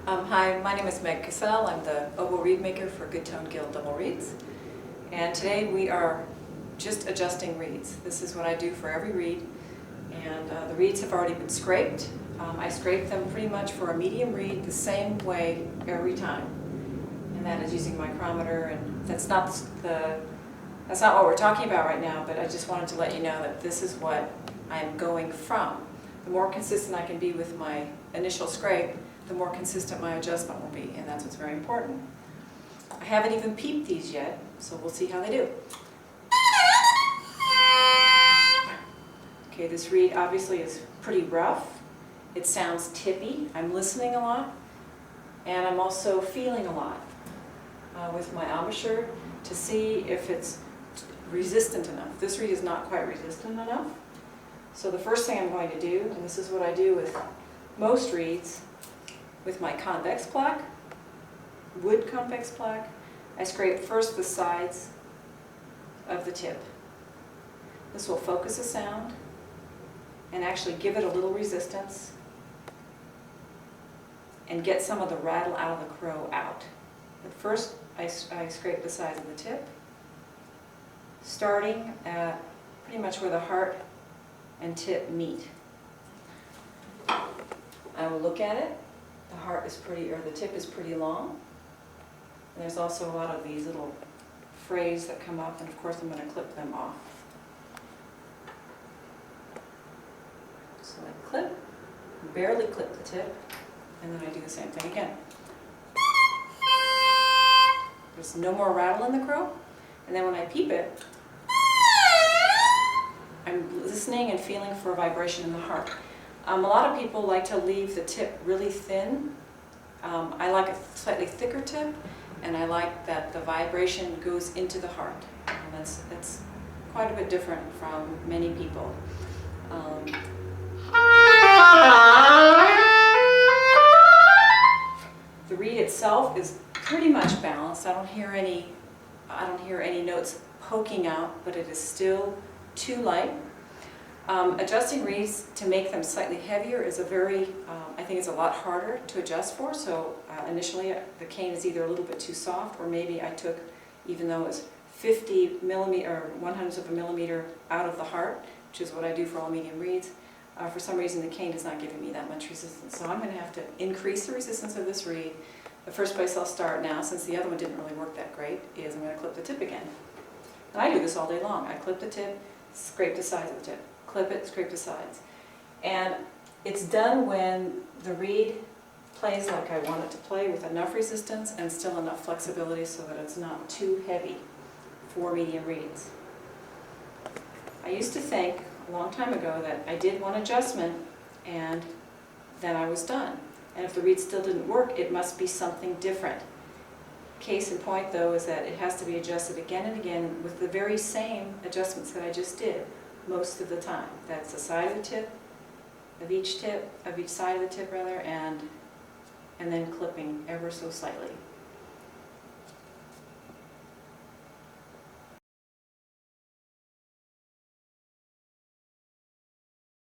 Hi, my name is Meg Cassell. I'm the oboe reed maker for Good Tone Guild Double Reeds. And today we are just adjusting reeds. This is what I do for every reed. And the reeds have already been scraped. I scrape them pretty much for a medium reed the same way every time. And that is using micrometer, and that's not what we're talking about right now, but I just wanted to let you know that this is what I'm going from. The more consistent I can be with my initial scrape, the more consistent my adjustment will be, and that's what's very important. I haven't even peeped these yet, so we'll see how they do. Okay, this reed obviously is pretty rough. It sounds tippy. I'm listening a lot, and I'm also feeling a lot with my embouchure to see if it's resistant enough. This reed is not quite resistant enough. So the first thing I'm going to do, and this is what I do with most reeds, with my convex plaque, wood convex plaque, I scrape first the sides of the tip. This will focus the sound and actually give it a little resistance and get some of the rattle out of the crow out. But first I scrape the sides of the tip, starting at pretty much where the heart and tip meet. I will look at it. The heart is the tip is pretty long. And there's also a lot of these little frays that come up, and of course I'm going to clip them off. So I clip, barely clip the tip, and then I do the same thing again. There's no more rattle in the crow, and then when I peep it, I'm listening and feeling for a vibration in the heart. A lot of people like to leave the tip really thin. I like a slightly thicker tip, and I like that the vibration goes into the heart. And that's quite a bit different from many people. The reed itself is pretty much balanced. I don't hear any notes poking out, but it is still too light. Adjusting reeds to make them slightly heavier is I think it's a lot harder to adjust for. So initially the cane is either a little bit too soft, or maybe I took, even though it's 50 millimeter or 1/100 of a millimeter out of the heart, which is what I do for all medium reeds. For some reason the cane is not giving me that much resistance. So I'm going to have to increase the resistance of this reed. The first place I'll start now, since the other one didn't really work that great, is I'm going to clip the tip again. And I do this all day long. I clip the tip, scrape the sides of the tip. Clip it, scrape the sides. And it's done when the reed plays like I want it to play, with enough resistance and still enough flexibility so that it's not too heavy for medium reeds. I used to think a long time ago that I did one adjustment and then I was done. And if the reed still didn't work, it must be something different. Case in point, though, is that it has to be adjusted again and again with the very same adjustments that I just did. Most of the time. That's the side of the tip, of each side of the tip rather, and then clipping ever so slightly.